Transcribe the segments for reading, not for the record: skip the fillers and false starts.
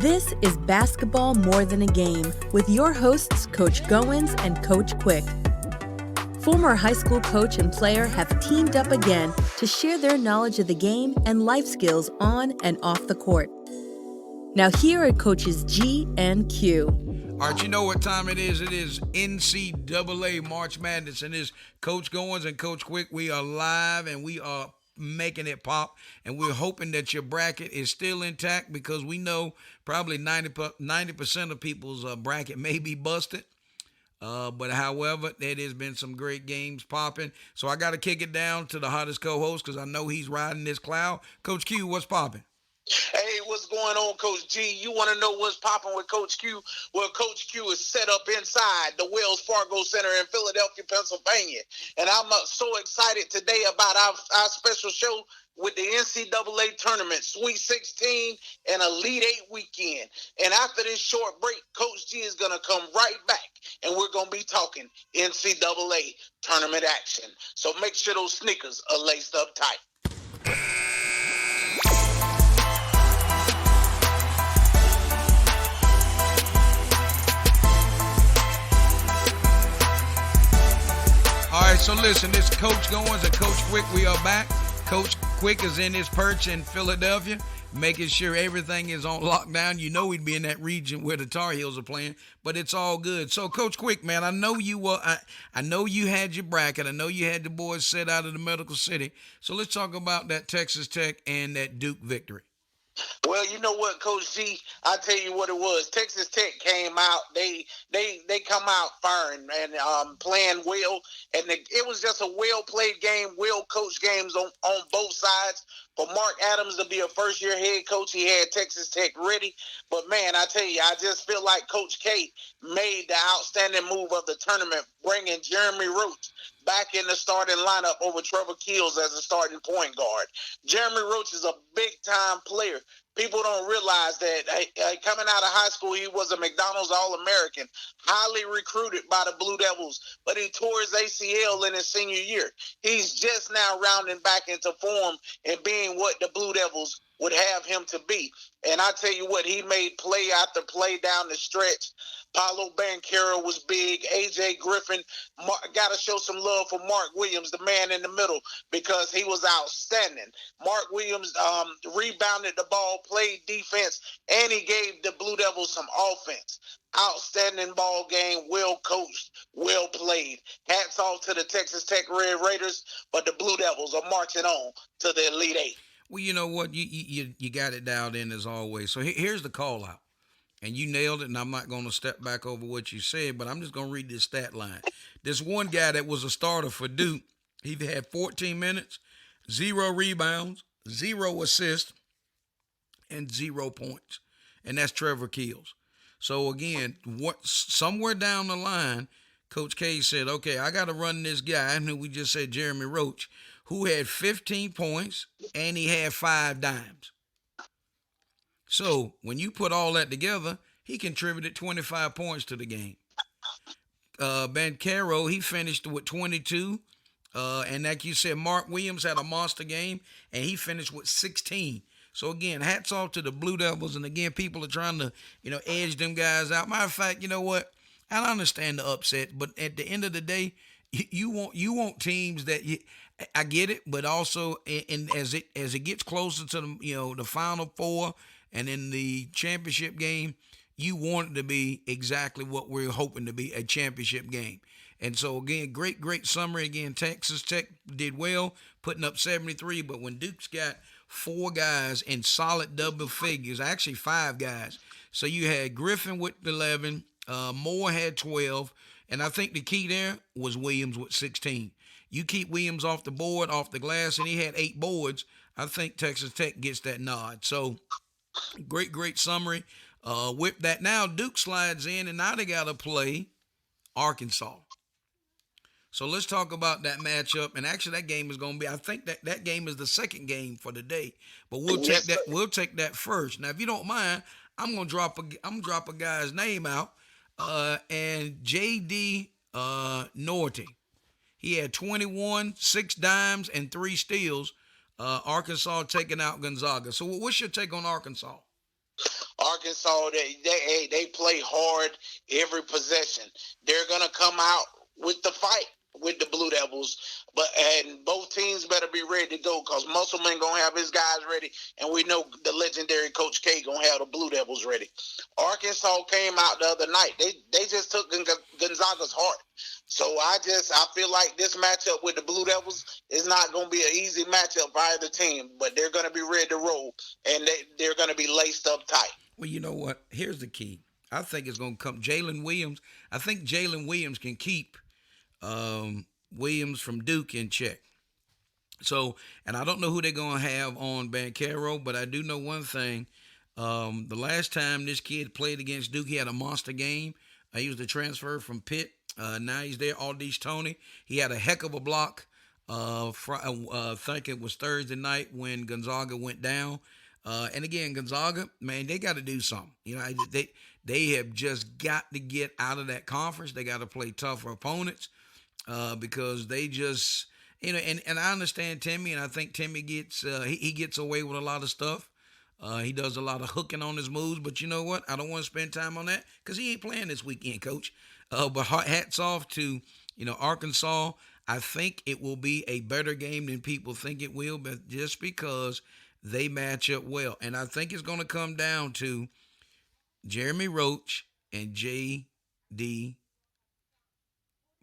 This is Basketball More Than a Game with your hosts, Coach Goins and Coach Quick. Former high school coach and player have teamed up again to share their knowledge of the game and life skills on and off the court. Now here are Coaches G and Q. All right, you know what time it is. It is NCAA March Madness, and it's Coach Goins and Coach Quick. We are live, and we are making it pop, and we're hoping that your bracket is still intact because we know probably 90% of people's bracket may be busted. But however, there has been some great games popping. So I got to kick it down to the hottest co-host because I know he's riding this cloud. Coach Q, what's popping? Hey, what's going on, Coach G? You want to know what's popping with Coach Q? Well, Coach Q is set up inside the Wells Fargo Center in Philadelphia, Pennsylvania. And I'm so excited today about our special show with the NCAA tournament, Sweet 16 and Elite 8 weekend. And after this short break, Coach G is going to come right back, and we're going to be talking NCAA tournament action. So make sure those sneakers are laced up tight. All right, so listen, this is Coach Goins and Coach Quick. We are back. Coach Quick is in his perch in Philadelphia, making sure everything is on lockdown. You know he'd be in that region where the Tar Heels are playing, but it's all good. So, Coach Quick, man, I know you were. I know you had your bracket. I know you had the boys set out of the Medical City. So let's talk about that Texas Tech and that Duke victory. Well, you know what, Coach G, I'll tell you what it was. Texas Tech came out. They come out firing and playing well. And it was just a well-played game, well-coached games on both sides. For Mark Adams to be a first-year head coach, he had Texas Tech ready. But, man, I tell you, I just feel like Coach K made the outstanding move of the tournament, bringing Jeremy Roach back in the starting lineup over Trevor Keels as a starting point guard. Jeremy Roach is a big-time player. People don't realize that coming out of high school, he was a McDonald's All-American, highly recruited by the Blue Devils, but he tore his ACL in his senior year. He's just now rounding back into form and being what the Blue Devils would have him to be. And I tell you what, he made play after play down the stretch. Paulo Banchero was big. A.J. Griffin, got to show some love for Mark Williams, the man in the middle, because he was outstanding. Mark Williams rebounded the ball, played defense, and he gave the Blue Devils some offense. Outstanding ball game, well coached, well played. Hats off to the Texas Tech Red Raiders, but the Blue Devils are marching on to the Elite Eight. Well, you know what? You got it dialed in as always. So here's the call out. And you nailed it, and I'm not going to step back over what you said, but I'm just going to read this stat line. This one guy that was a starter for Duke, he had 14 minutes, 0 rebounds, 0 assists, and 0 points. And that's Trevor Keels. So, again, somewhere down the line, Coach K said, okay, I got to run this guy, who we just said Jeremy Roach, who had 15 points, and he had 5 dimes. So when you put all that together, he contributed 25 points to the game. Banchero, he finished with 22. And like you said, Mark Williams had a monster game, and he finished with 16. So, again, hats off to the Blue Devils. And, again, people are trying to, edge them guys out. Matter of fact, you know what? I understand the upset, but at the end of the day, you want teams that I get it, but also as it gets closer to the Final Four, and in the championship game, you want it to be exactly what we're hoping to be, a championship game. And so, again, great summary. Again, Texas Tech did well, putting up 73. But when Duke's got 4 guys in solid double figures, actually 5 guys. So you had Griffin with 11, Moore had 12. And I think the key there was Williams with 16. You keep Williams off the board, off the glass, and he had 8 boards. I think Texas Tech gets that nod. So, great summary. With that, now Duke slides in, and now they got to play Arkansas. So let's talk about that matchup. And actually, that game is going to be. I think that game is the second game for the day. But we'll take that. We'll take that first. Now, if you don't mind, I'm gonna drop a guy's name out. And J.D. Norty. He had 21, 6 dimes, and 3 steals. Arkansas taking out Gonzaga. So what's your take on Arkansas? Arkansas, they play hard every possession. They're gonna come out with the fight with the Blue Devils, and both teams better be ready to go because Musselman gonna have his guys ready, and we know the legendary Coach K gonna have the Blue Devils ready. Arkansas came out the other night. They just took Gonzaga's heart. So I feel like this matchup with the Blue Devils is not going to be an easy matchup for either team, but they're going to be ready to roll, and they're going to be laced up tight. Well, you know what? Here's the key. I think it's going to come Jalen Williams. I think Jalen Williams can keep Williams from Duke in check. So, and I don't know who they're going to have on Banchero, but I do know one thing. The last time this kid played against Duke, he had a monster game. He was the transfer from Pitt. Now he's there, Aldis Tony. He had a heck of a block. I think it was Thursday night when Gonzaga went down. And again, Gonzaga, man, they got to do something. You know, they have just got to get out of that conference. They got to play tougher opponents because they just, you know, and I understand Timmy, and I think Timmy gets he gets away with a lot of stuff. He does a lot of hooking on his moves, but you know what? I don't want to spend time on that because he ain't playing this weekend, Coach. But hats off to, you know, Arkansas. I think it will be a better game than people think it will, but just because they match up well. And I think it's going to come down to Jeremy Roach and J.D.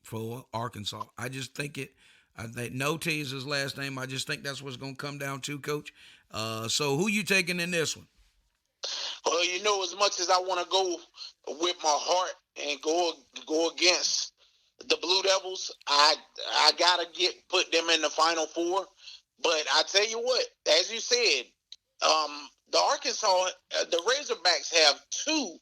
for Arkansas. I just think I think Note is his last name. I just think that's what's going to come down to, Coach. So who you taking in this one? Well, you know, as much as I want to go with my heart and go against the Blue Devils, I gotta put them in the Final Four. But I tell you what, as you said, the the Razorbacks have 2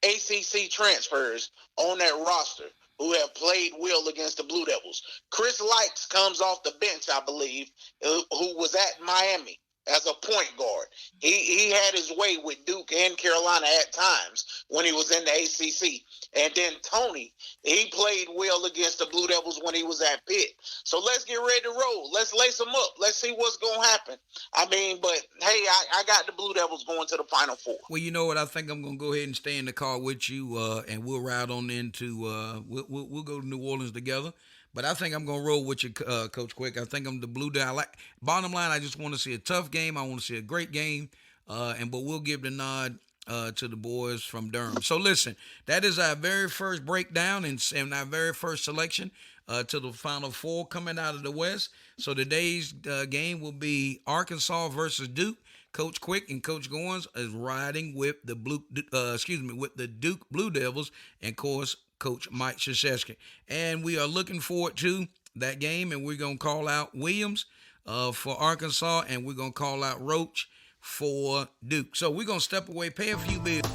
ACC transfers on that roster who have played well against the Blue Devils. Chris Likes comes off the bench, I believe, who was at Miami as a point guard. He had his way with Duke and Carolina at times when he was in the ACC. And then Tony, he played well against the Blue Devils when he was at Pitt. So let's get ready to roll. Let's lace them up. Let's see what's going to happen. I mean, but hey, I got the Blue Devils going to the Final Four. Well, you know what? I think I'm going to go ahead and stay in the car with you, and we'll ride on into we'll go to New Orleans together. But I think I'm going to roll with you, Coach Quick. I think I'm the Blue Devil. Bottom line, I just want to see a tough game. I want to see a great game, but we'll give the nod to the boys from Durham. So listen, that is our very first breakdown and our very first selection to the Final Four coming out of the West. So today's game will be Arkansas versus Duke. Coach Quick and Coach Goins is riding with the with the Duke Blue Devils, and of course Coach Mike Krzyzewski. And we are looking forward to that game, and we're gonna call out Williams for Arkansas, and we're gonna call out Roach for Duke. So we're going to step away, pay a few bills.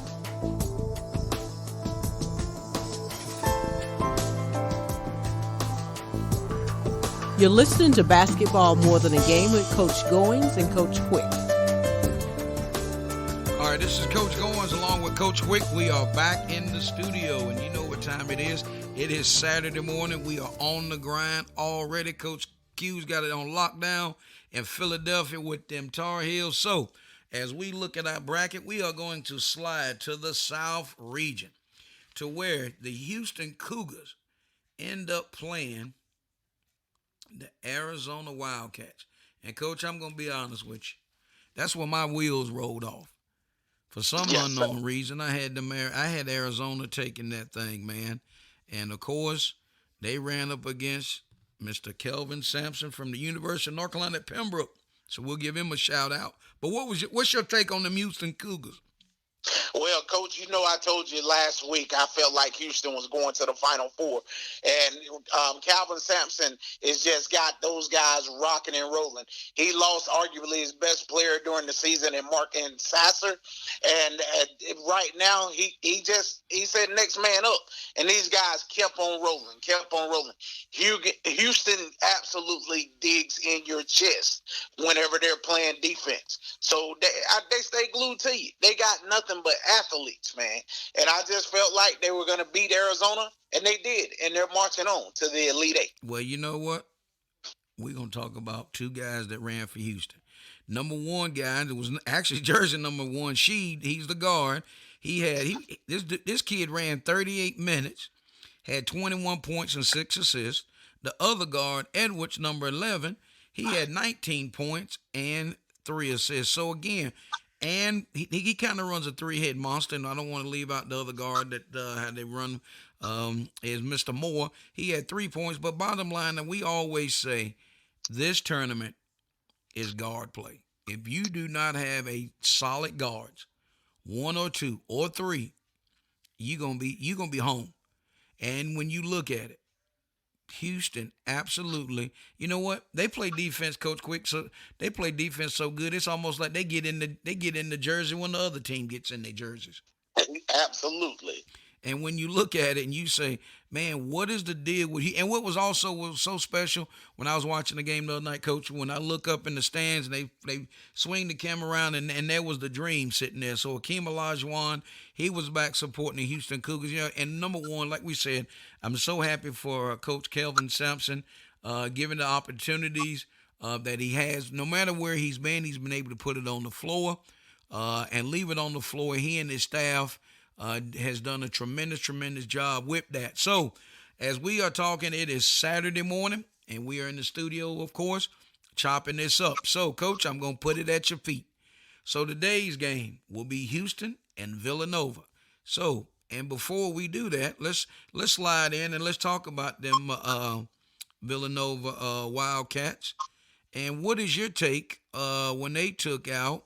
You're listening to Basketball More Than a Game with Coach Goins and Coach Quick. All right, this is Coach Goins along with Coach Quick. We are back in the studio, and you know what time it is. It is Saturday morning. We are on the grind already. Coach Q's got it on lockdown in Philadelphia with them Tar Heels. So, as we look at our bracket, we are going to slide to the South region to where the Houston Cougars end up playing the Arizona Wildcats. And, Coach, I'm going to be honest with you. That's where my wheels rolled off. For some unknown reason, I had Arizona taking that thing, man. And, of course, they ran up against Mr. Kelvin Sampson from the University of North Carolina at Pembroke. So we'll give him a shout out. But what's your take on the Houston Cougars? Well, Coach, you know I told you last week I felt like Houston was going to the Final Four. And Calvin Sampson has just got those guys rocking and rolling. He lost arguably his best player during the season in Mark and Sasser. And right now, he said next man up. And these guys kept on rolling. Houston absolutely digs in your chest whenever they're playing defense. So they stay glued to you. They got nothing but athletes, man. And I just felt like they were going to beat Arizona, and they did. And they're marching on to the Elite Eight. Well, you know what? We're going to talk about 2 guys that ran for Houston. number one guy. It was actually jersey number one. He's the guard. This kid ran 38 minutes, had 21 points and 6 assists. The other guard, Edwards, number 11, he had 19 points and 3 assists. So again, and he kind of runs a three-head monster, and I don't want to leave out the other guard that had they run is Mr. Moore. He had 3 points, but bottom line, that we always say this tournament is guard play. If you do not have a solid guards, 1 or 2 or 3, you're gonna be home. And when you look at it, Houston, absolutely. You know what? They play defense, Coach Quick. So they play defense so good, it's almost like they get in the jersey when the other team gets in their jerseys. Absolutely. And when you look at it and you say, man, what is the deal with you? And what was so special when I was watching the game the other night, Coach, when I look up in the stands and they swing the camera around and there was the Dream sitting there. So Akeem Olajuwon, he was back supporting the Houston Cougars. You know, and number one, like we said, I'm so happy for Coach Kelvin Sampson, given the opportunities that he has. No matter where he's been able to put it on the floor and leave it on the floor. He and his staff has done a tremendous job with that. So, as we are talking, it is Saturday morning, and we are in the studio, of course, chopping this up. So, Coach, I'm going to put it at your feet. So, today's game will be Houston and Villanova. So, and before we do that, let's slide in and let's talk about them Villanova Wildcats. And what is your take when they took out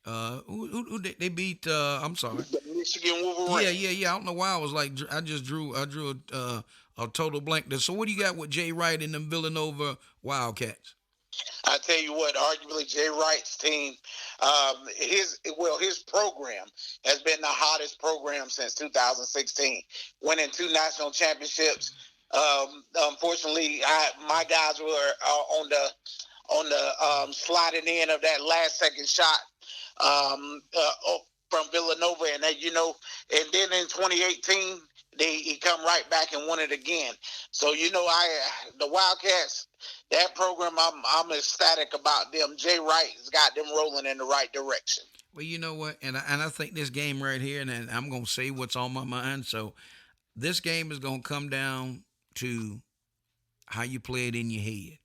who they beat? I'm sorry. The Michigan Wolverines. Yeah. I don't know why I was like, I drew a total blank there. So what do you got with Jay Wright and them Villanova Wildcats? I tell you what, arguably Jay Wright's team, his program has been the hottest program since 2016, winning 2 national championships. Unfortunately, my guys were on the sliding in of that last second shot from Villanova, and and then in 2018 he come right back and won it again. So the Wildcats, that program, I'm ecstatic about them. Jay Wright has got them rolling in the right direction. Well, you know what, and I think this game right here, and I'm gonna say what's on my mind. So this game is gonna come down to how you play it in your head.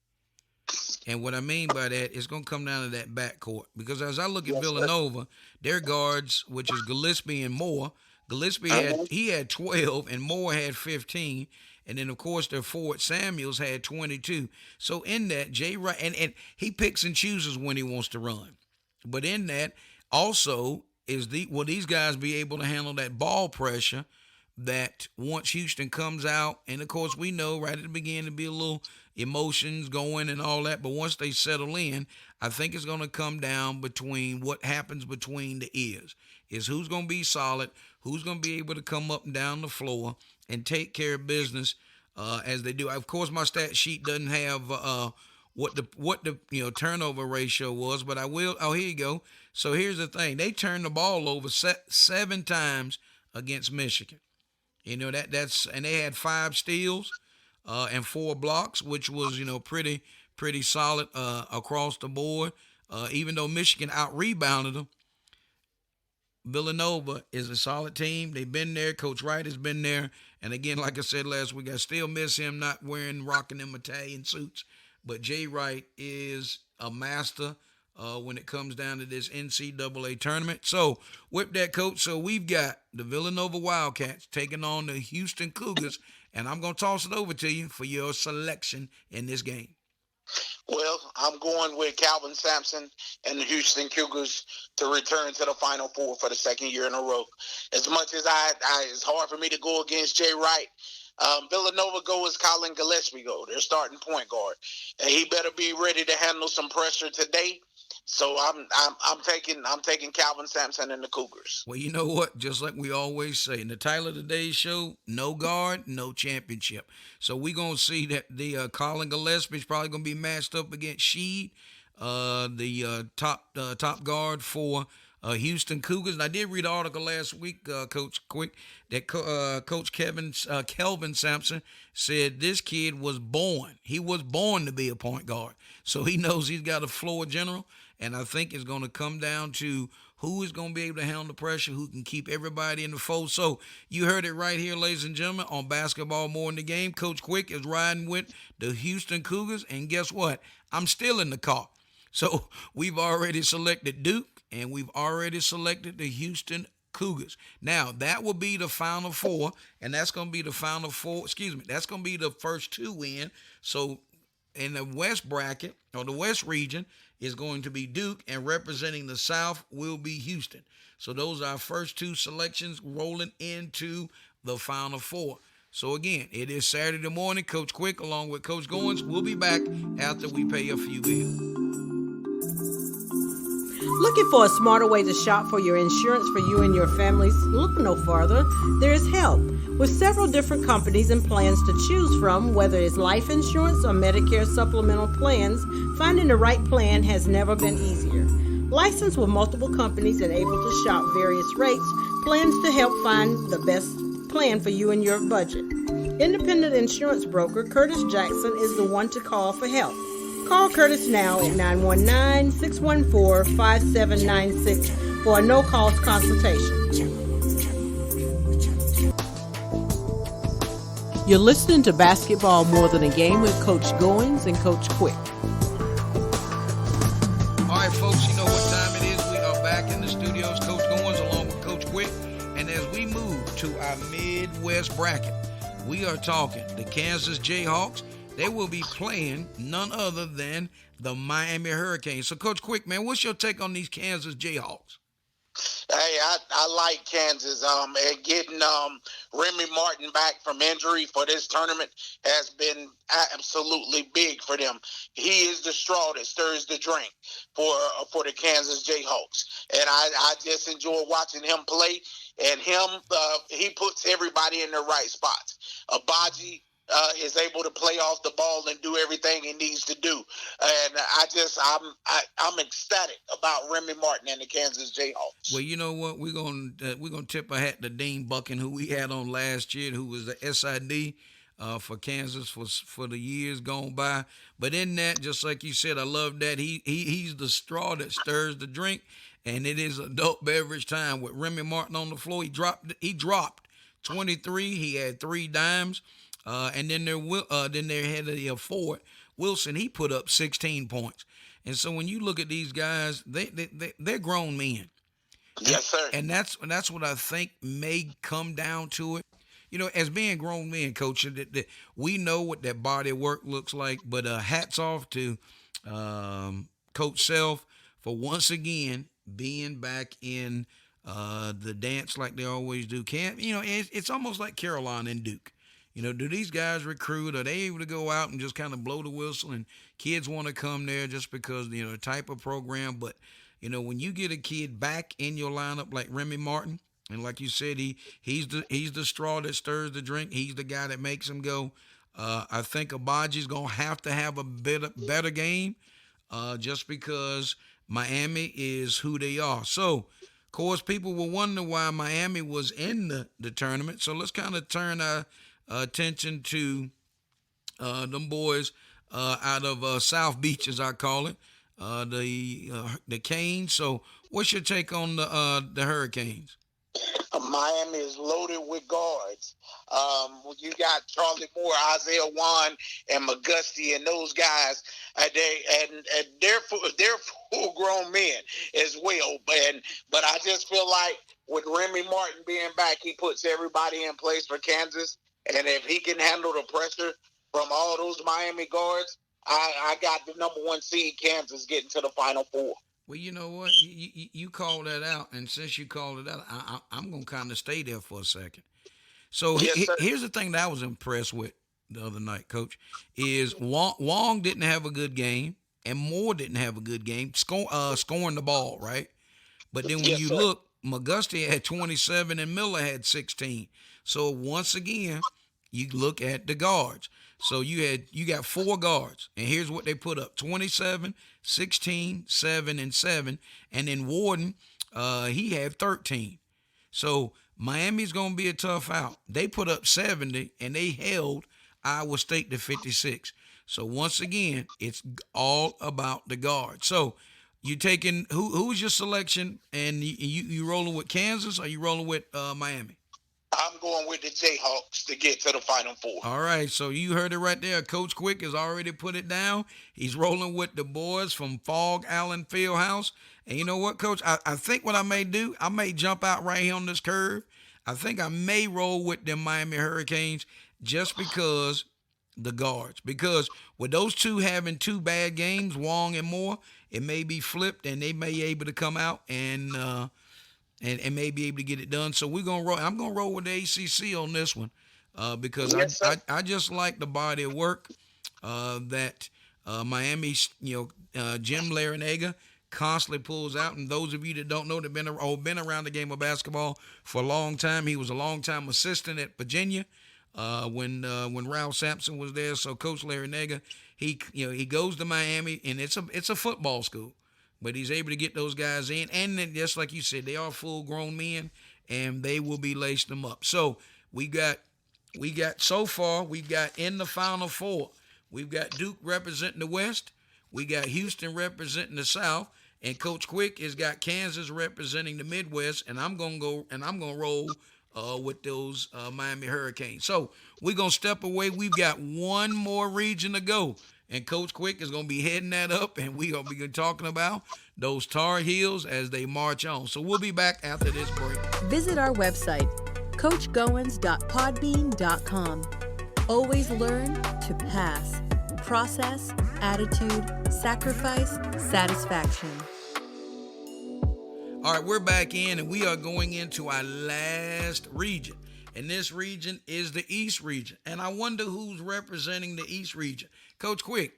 And what I mean by that, it's going to come down to that backcourt. Because as I look at Villanova, their guards, which is Gillespie and Moore, Gillespie had 12 and Moore had 15. And then, of course, their forward Samuels had 22. So in that, Jay Wright, and he picks and chooses when he wants to run. But in that, also, will these guys be able to handle that ball pressure that once Houston comes out, and of course we know right at the beginning to be a little emotions going and all that, but once they settle in, I think it's going to come down between what happens between the ears. Is who's going to be solid, who's going to be able to come up and down the floor and take care of business as they do. Of course, my stat sheet doesn't have what the turnover ratio was, but I will. Oh, here you go. So here's the thing: they turned the ball over 7 times against Michigan. That's and they had 5 steals and 4 blocks, which was pretty solid across the board. Even though Michigan out-rebounded them, Villanova is a solid team. They've been there. Coach Wright has been there. And again, like I said last week, I still miss him not rocking them Italian suits. But Jay Wright is a master when it comes down to this NCAA tournament. So with that, Coach, so we've got the Villanova Wildcats taking on the Houston Cougars, and I'm going to toss it over to you for your selection in this game. Well, I'm going with Calvin Sampson and the Houston Cougars to return to the Final Four for the second year in a row. As much as it's hard for me to go against Jay Wright, Villanova go as Colin Gillespie go, their starting point guard, and he better be ready to handle some pressure today. So I'm taking Calvin Sampson and the Cougars. Well, you know what? Just like we always say in the title of today's show, no guard, no championship. So we're gonna see that the Colin Gillespie is probably gonna be matched up against Sheed, the top guard for Houston Cougars. And I did read an article last week, Coach Quick, that Coach Kelvin Sampson said this kid was born. He was born to be a point guard. So he knows he's got a floor general. And I think it's going to come down to who is going to be able to handle the pressure, who can keep everybody in the fold. So you heard it right here, ladies and gentlemen, on Basketball More in the Game. Coach Quick is riding with the Houston Cougars. And guess what? I'm still in the car. So we've already selected Duke, and we've already selected the Houston Cougars. Now, that will be the Final Four, and that's going to be the Final Four. That's going to be the first two in. So in the West bracket, or the West region, is going to be Duke, and representing the South will be Houston. So those are our first two selections rolling into the Final Four. So again, it is Saturday morning. Coach Quick along with Coach Goins will be back after we pay a few bills. Looking for a smarter way to shop for your insurance for you and your families? Look no further. There is help. With several different companies and plans to choose from, whether it's life insurance or Medicare supplemental plans, finding the right plan has never been easier. Licensed with multiple companies and able to shop various rates, plans to help find the best plan for you and your budget. Independent insurance broker Curtis Jackson is the one to call for help. Call Curtis now at 919-614-5796 for a no-cost consultation. You're listening to Basketball More Than a Game with Coach Goins and Coach Quick. All right, folks, you know what time it is. We are back in the studios. Coach Goins along with Coach Quick. And as we move to our Midwest bracket, we are talking the Kansas Jayhawks. They will be playing none other than the Miami Hurricanes. So, Coach Quick, man, what's your take on these Kansas Jayhawks? Hey, I like Kansas. And getting Remy Martin back from injury for this tournament has been absolutely big for them. He is the straw that stirs the drink for the Kansas Jayhawks, and I just enjoy watching him play. And he puts everybody in the right spots. Abaji is able to play off the ball and do everything he needs to do. And I'm ecstatic about Remy Martin and the Kansas Jayhawks. Well, you know what? We're gonna tip our hat to Dean Buchan, who we had on last year, who was the SID for Kansas for the years gone by. But in that, just like you said, I love that he's the straw that stirs the drink, and it is adult beverage time with Remy Martin on the floor. He dropped 23. He had 3 dimes. And then they had a forward, Wilson. He put up 16 points. And so when you look at these guys, they're grown men. Yes, sir. And that's what I think may come down to it. You know, as being grown men, Coach, that we know what that body work looks like. But hats off to Coach Self for once again being back in the dance like they always do. It's almost like Carolina and Duke. You know, do these guys recruit? Are they able to go out and just kind of blow the whistle and kids want to come there just because, you know, the type of program? But, you know, when you get a kid back in your lineup like Remy Martin, and like you said, he's the straw that stirs the drink. He's the guy that makes them go. I think Abaji's going to have a better game just because Miami is who they are. So, of course, people will wonder why Miami was in the tournament. So let's kind of turn our attention to them boys out of South Beach, as I call it, the Canes. So, what's your take on the Hurricanes? Miami is loaded with guards. You got Charlie Moore, Isaiah Wan, and McGusty, and those guys. They're full-grown men as well. But I just feel like with Remy Martin being back, he puts everybody in place for Kansas. And if he can handle the pressure from all those Miami guards, I got the number 1 seed Kansas getting to the Final Four. Well, you know what? You called that out, and since you called it out, I'm going to kind of stay there for a second. So Yes, here's the thing that I was impressed with the other night, Coach, is Wong didn't have a good game, and Moore didn't have a good game, scoring the ball, right? But then when look, McGusty had 27 and Miller had 16. So once again, you look at the guards. So you got 4 guards, and here's what they put up: 27, 16, 7, and 7. And then Warden he had 13. So Miami's going to be a tough out. They put up 70 and they held Iowa State to 56. So once again, it's all about the guard. So you taking who's your selection, and you rolling with Kansas or you rolling with Miami? I'm going with the Jayhawks to get to the Final Four. All right, so you heard it right there. Coach Quick has already put it down. He's rolling with the boys from Fog Allen Fieldhouse. And you know what, Coach? I think what I may do, I may jump out right here on this curve. I think I may roll with the Miami Hurricanes just because the guards. Because with those two having two bad games, Wong and Moore, it may be flipped and they may be able to come out and may be able to get it done. So we're gonna roll. I'm gonna roll with the ACC on this one because Yes, I just like the body of work that Miami's Jim Larinaga constantly pulls out. And those of you that don't know, that been around the game of basketball for a long time. He was a long time assistant at Virginia when Ralph Sampson was there. So Coach Larinaga, he goes to Miami, and it's a football school. But he's able to get those guys in. And then, just like you said, they are full-grown men, and they will be lacing them up. So we got so far, we've got in the Final Four, we've got Duke representing the West. We got Houston representing the South. And Coach Quick has got Kansas representing the Midwest. And I'm going to roll with those Miami Hurricanes. So we're going to step away. We've got one more region to go. And Coach Quick is going to be heading that up, and we're going to be talking about those Tar Heels as they march on. So we'll be back after this break. Visit our website, coachgoins.podbean.com. Always learn to pass. Process, attitude, sacrifice, satisfaction. All right, we're back in, and we are going into our last region. And this region is the East region. And I wonder who's representing the East region. Coach Quick,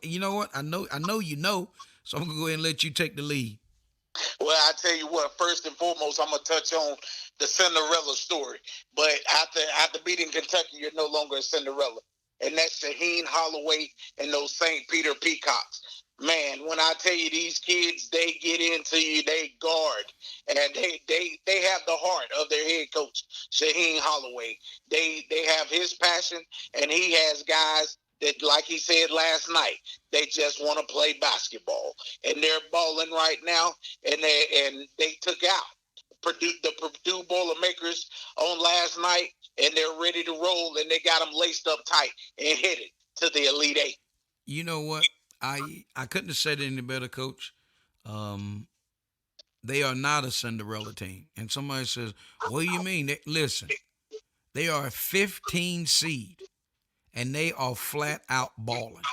you know what? I know you know, so I'm going to go ahead and let you take the lead. Well, I tell you what, first and foremost, I'm going to touch on the Cinderella story. But after beating Kentucky, you're no longer a Cinderella. And that's Shaheen Holloway and those St. Peter Peacocks. Man, when I tell you these kids, they get into you, they guard, and they have the heart of their head coach, Shaheen Holloway. They have his passion, and he has guys that, like he said last night, they just want to play basketball, and they're balling right now. And they took out the Purdue Boilermakers on last night, and they're ready to roll, and they got them laced up tight and headed to the Elite Eight. You know what? I couldn't have said it any better, Coach. They are not a Cinderella team. And somebody says, what do you mean? Listen, they are a 15 seed, and they are flat out balling.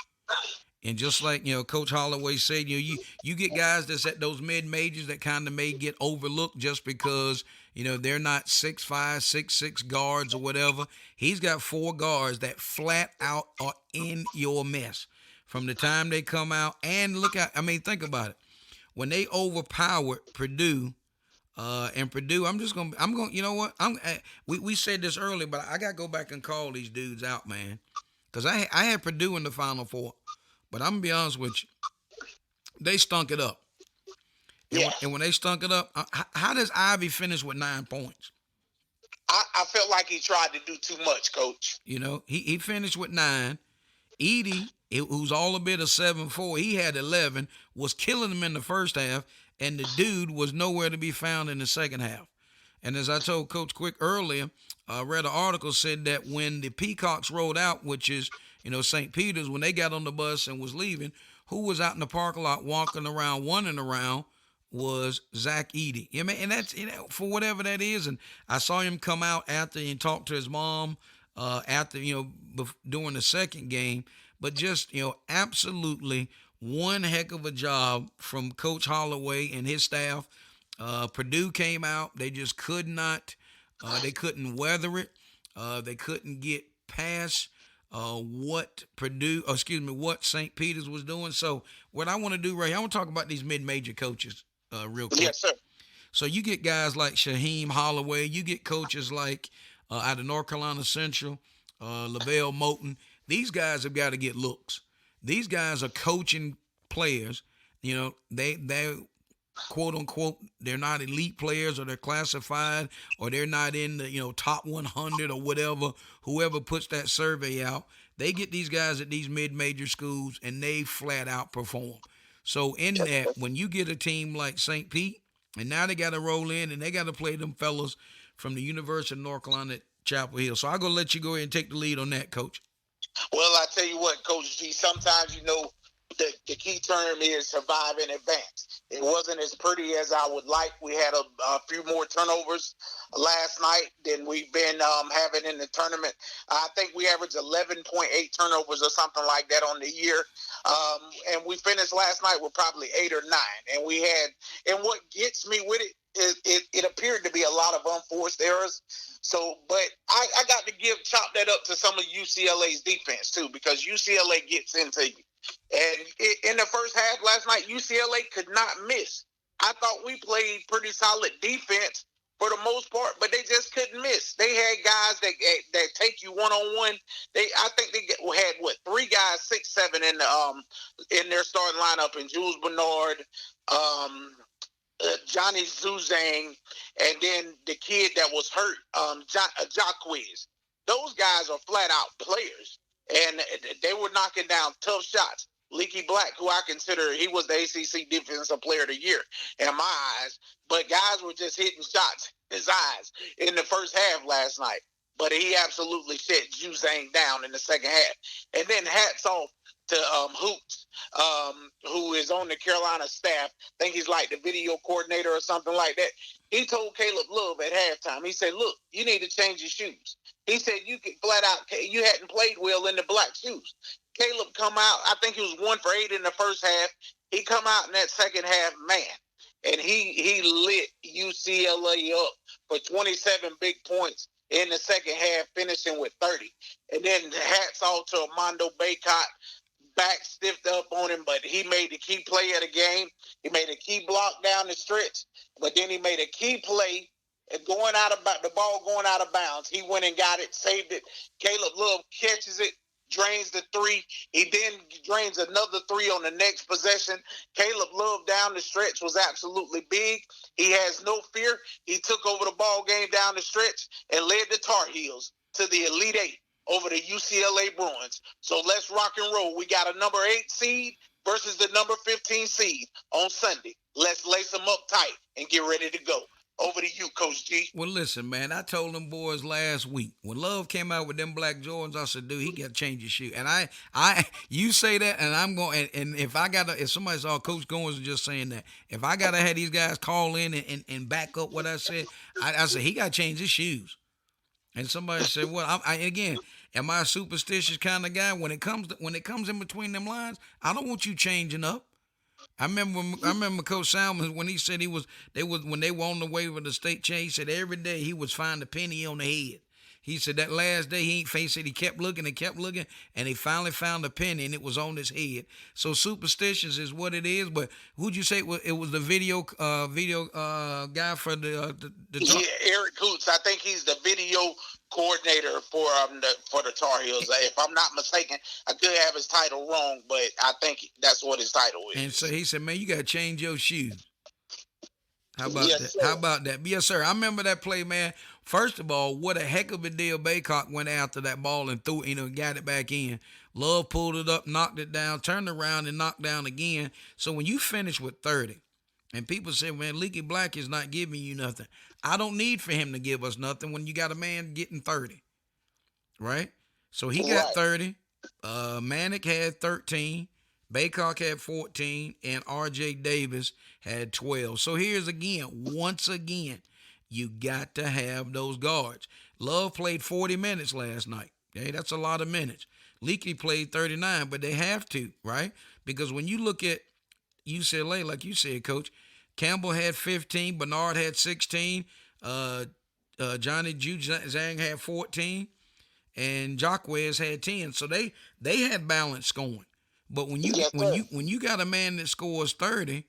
And just like, Coach Holloway said, you get guys that's at those mid-majors that kind of may get overlooked just because, they're not 6'5", 6'6" guards or whatever. He's got 4 guards that flat out are in your mess from the time they come out. And think about it. When they overpowered Purdue, you know what? We said this earlier, but I got to go back and call these dudes out, man. Because I had Purdue in the Final Four. But I'm going to be honest with you. They stunk it up. And when they stunk it up, how does Ivy finish with 9 points? I felt like he tried to do too much, Coach. He finished with 9. Edie, who's all a bit of 7'4", he had 11, was killing him in the first half, and the dude was nowhere to be found in the second half. And as I told Coach Quick earlier, I read an article said that when the Peacocks rolled out, which is, St. Peter's, when they got on the bus and was leaving, who was out in the parking lot walking around, running around, was Zach Edey. And that's, for whatever that is. And I saw him come out after and talk to his mom after, during the second game. But just, absolutely one heck of a job from Coach Holloway and his staff. Purdue came out. They just could not, they couldn't weather it. They couldn't get past what St. Peter's was doing. So what I want to do right here, I want to talk about these mid-major coaches real quick. Yes, sir. So you get guys like Shaheem Holloway. You get coaches like out of North Carolina Central, LaVelle Moulton. These guys have got to get looks. These guys are coaching players. They quote unquote, they're not elite players, or they're classified, or they're not in the top 100 or whatever. Whoever puts that survey out, they get these guys at these mid-major schools, and they flat out perform. So in that, when you get a team like St. Pete, and now they got to roll in and they got to play them fellas from the University of North Carolina at Chapel Hill. So I'm gonna let you go ahead and take the lead on that, Coach. Well, I tell you what, Coach G, sometimes, the key term is survive in advance. It wasn't as pretty as I would like. We had a few more turnovers last night than we've been having in the tournament. I think we averaged 11.8 turnovers or something like that on the year. And we finished last night with probably 8 or 9. And what gets me with it is it appeared to be a lot of unforced errors. So, but I got to chop that up to some of UCLA's defense too, because UCLA gets into you. And in the first half last night, UCLA could not miss. I thought we played pretty solid defense for the most part, but they just couldn't miss. They had guys that take you one-on-one. I think they had 3 guys, 6'7" in their starting lineup, and Jules Bernard, Johnny Zuzang, and then the kid that was hurt, Jacquez. Those guys are flat-out players, and they were knocking down tough shots. Leaky Black, who I consider, he was the ACC Defensive Player of the Year in my eyes, but guys were just hitting shots in his eyes in the first half last night. But he absolutely shut Zuzang down in the second half. And then hats off to Hoops, who is on the Carolina staff. I think he's like the video coordinator or something like that. He told Caleb Love at halftime, he said, look, you need to change your shoes. He said you could flat out, you hadn't played well in the black shoes. Caleb come out, I think he was 1 for 8 in the first half. He come out in that second half, man, and he lit UCLA up for 27 big points in the second half, finishing with 30. And then hats off to Armando Baycott. Back stiffed up on him, but he made the key play of the game. He made a key block down the stretch, but then he made a key play the ball going out of bounds. He went and got it, saved it. Caleb Love catches it, drains the 3. He then drains another 3 on the next possession. Caleb Love down the stretch was absolutely big. He has no fear. He took over the ball game down the stretch and led the Tar Heels to the Elite 8 over the UCLA Bruins. So let's rock and roll. We got a number 8 seed versus the number 15 seed on Sunday. Let's lace them up tight and get ready to go. Over to you, Coach G. Well, listen, man, I told them boys last week when Love came out with them black Jordans, I said, dude, he got to change his shoe. And you say that, and I'm going, and if somebody saw Coach Goins just saying that, if I got to have these guys call in and back up what I said, I said, he got to change his shoes. And somebody said, well, again, am I a superstitious kind of guy? When it comes in between them lines, I don't want you changing up. I remember Coach Salmons when he said when they were on the way with the state champ, he said every day he was finding a penny on the head. He said that last day he kept looking and he finally found a penny and it was on his head. So superstitions is what it is. But who'd you say it was the video guy for the Eric Hoots. I think he's the video coordinator for the Tar Heels. If I'm not mistaken, I could have his title wrong, but I think that's what his title is. And so he said, man, you got to change your shoes. How about Yes, that? sir. How about that? Yes, sir. I remember that play, man. First of all, what a heck of a deal Baycock went after that ball and threw, got it back in. Love pulled it up, knocked it down, turned around and knocked down again. So when you finish with 30, and people say, man, Leaky Black is not giving you nothing. I don't need for him to give us nothing when you got a man getting 30, right? So he got 30. Manick had 13. Baycock had 14. And R.J. Davis had 12. So once again, you got to have those guards. Love played 40 minutes last night. Okay, that's a lot of minutes. Leaky played 39, but they have to, right? Because when you look at UCLA, like you said, Coach, Campbell had 15, Bernard had 16, Johnny Zhang had 14, and Jacquez had 10. So they had balance scoring. But when you got a man that scores 30,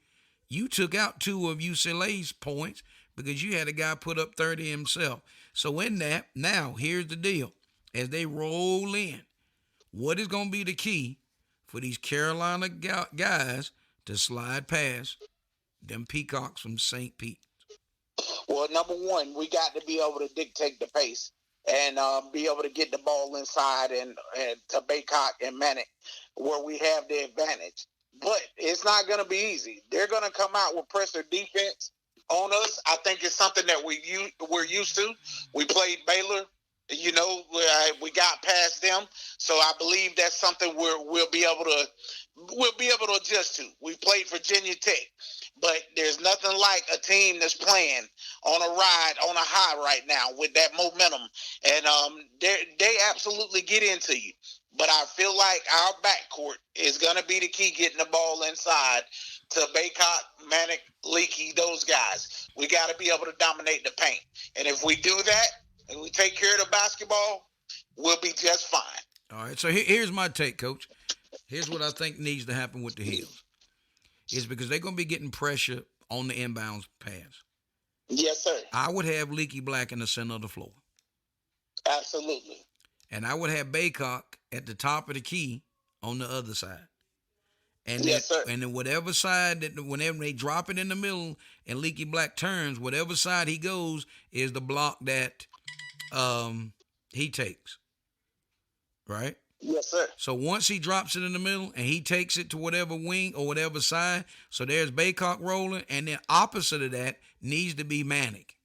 you took out 2 of UCLA's points because you had a guy put up 30 himself. So in that, now here's the deal. As they roll in, what is going to be the key for these Carolina guys to slide past them Peacocks from St. Pete? Well, number one, we got to be able to dictate the pace and be able to get the ball inside and to Baycock and Manic where we have the advantage. But it's not going to be easy. They're going to come out with pressure defense on us. I think it's something that we're used to. We played Baylor. You know, we got past them, so I believe that's something we'll be able to adjust to. We played Virginia Tech, but there's nothing like a team that's playing on a ride, on a high right now with that momentum, and they absolutely get into you. But I feel like our backcourt is going to be the key, getting the ball inside to Baycott, Manic, Leaky, those guys. We got to be able to dominate the paint, and if we do that, and we take care of the basketball, we'll be just fine. All right, so here's my take, Coach. Here's what I think needs to happen with the Heels. Is because they're going to be getting pressure on the inbounds pass. Yes, sir. I would have Leaky Black in the center of the floor. Absolutely. And I would have Baycock at the top of the key on the other side. And yes, then, sir. And then whatever side, whenever they drop it in the middle and Leaky Black turns, whatever side he goes is the block that he takes. Right? Yes, sir. So once he drops it in the middle and he takes it to whatever wing or whatever side, so there's Baycock rolling, and then opposite of that needs to be Manic.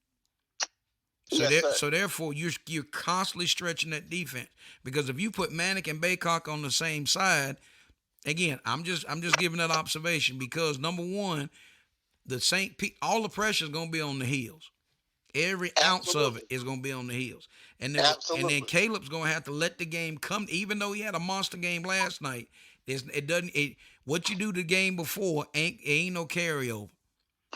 So, yes, sir. So therefore, you're constantly stretching that defense, because if you put Manic and Baycock on the same side, again, I'm just giving that observation, because number one, the St. Pete, all the pressure is going to be on the Heels. Every ounce of it is going to be on the Heels. And then Caleb's going to have to let the game come, even though he had a monster game last night. What you do the game before ain't no carryover.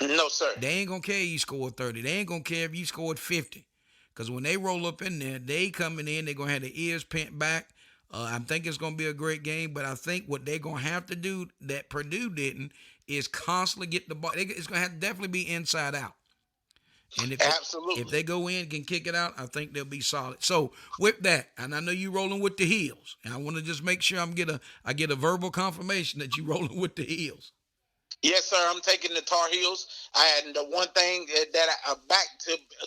No, sir. They ain't going to care if you scored 30. They ain't going to care if you scored 50. Because when they roll up in there, they coming in, they're going to have their ears pent back. I think it's going to be a great game, but I think what they're going to have to do that Purdue didn't is constantly get the ball. It's going to have to definitely be inside out. And if they go in and can kick it out, I think they'll be solid. So with that, and I know you rolling with the Heels, and I want to just make sure I get a verbal confirmation that you rolling with the Heels. Yes, sir. I'm taking the Tar Heels. And the one thing that back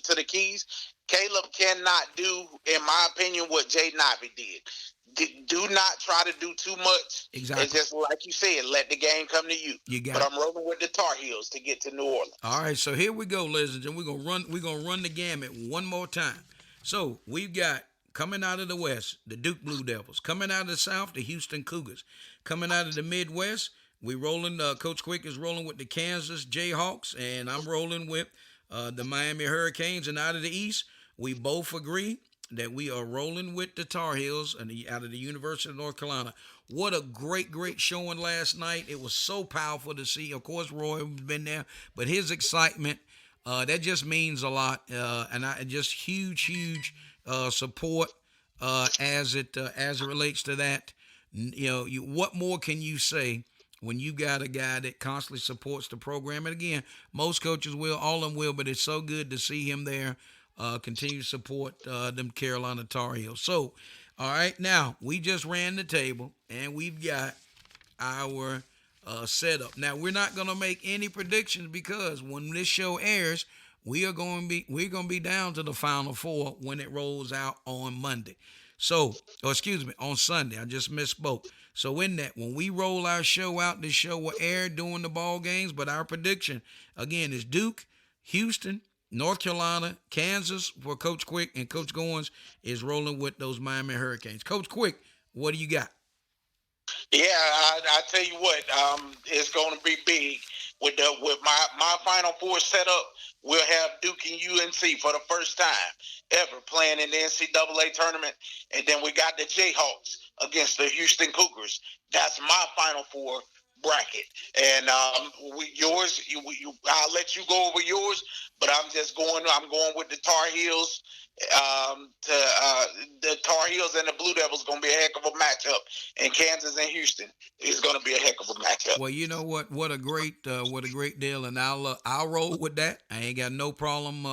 to the keys, Caleb cannot do, in my opinion, what Jay Ivey did. Do not try to do too much. Exactly. It's just like you said, let the game come to you. But I'm rolling with the Tar Heels to get to New Orleans. All right, so here we go, ladies and gentlemen. We're gonna run the gamut one more time. So we've got, coming out of the West, the Duke Blue Devils. Coming out of the South, the Houston Cougars. Coming out of the Midwest, we rolling. Coach Quick is rolling with the Kansas Jayhawks, and I'm rolling with the Miami Hurricanes. And out of the East, we both agree that we are rolling with the Tar Heels and out of the University of North Carolina. What a great showing last night. It was so powerful to see. Of course, Roy has been there, but his excitement, that just means a lot. And just huge support as it relates to that. What more can you say when you got a guy that constantly supports the program? And again, most coaches will, all of them will, but it's so good to see him there. Continue to support them Carolina Tar Heels. So, all right, now we just ran the table and we've got our setup. Now we're not gonna make any predictions, because when this show airs, we're gonna be down to the Final Four when it rolls out on Monday. So, on Sunday. I just misspoke. So in that, when we roll our show out, this show will air during the ball games. But our prediction again is Duke, Houston, North Carolina, Kansas for Coach Quick, and Coach Goins is rolling with those Miami Hurricanes. Coach Quick, what do you got? Yeah, I tell you what, it's going to be big. With my Final Four setup, we'll have Duke and UNC for the first time ever playing in the NCAA tournament, and then we got the Jayhawks against the Houston Cougars. That's my Final Four bracket. And yours, I'll let you go over yours, but I'm going with the Tar Heels. The Tar Heels and the Blue Devils going to be a heck of a matchup, and Kansas and Houston is going to be a heck of a matchup. Well, you know what? What a great deal, and I'll roll with that. I ain't got no problem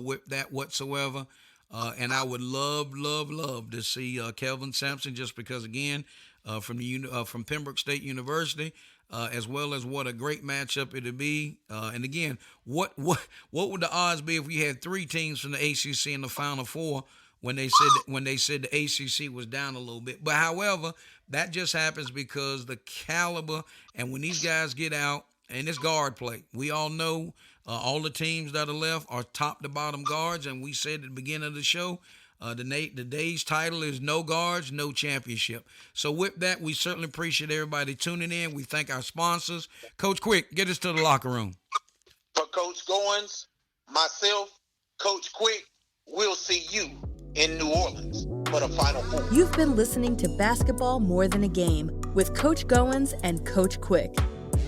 with that whatsoever. And I would love to see Kelvin Sampson, just because, again, from Pembroke State University. as well as what a great matchup it'll be. And again, what would the odds be if we had 3 teams from the ACC in the Final Four when they said the ACC was down a little bit? But however, that just happens because the caliber, and when these guys get out, and it's guard play. We all know all the teams that are left are top to bottom guards, and we said at the beginning of the show, the day's title is No Guards, No Championship. So with that, we certainly appreciate everybody tuning in. We thank our sponsors. Coach Quick, get us to the locker room. For Coach Goins, myself, Coach Quick, we'll see you in New Orleans for the Final Four. You've been listening to Basketball More Than a Game with Coach Goins and Coach Quick.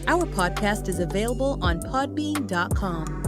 Our podcast is available on podbean.com.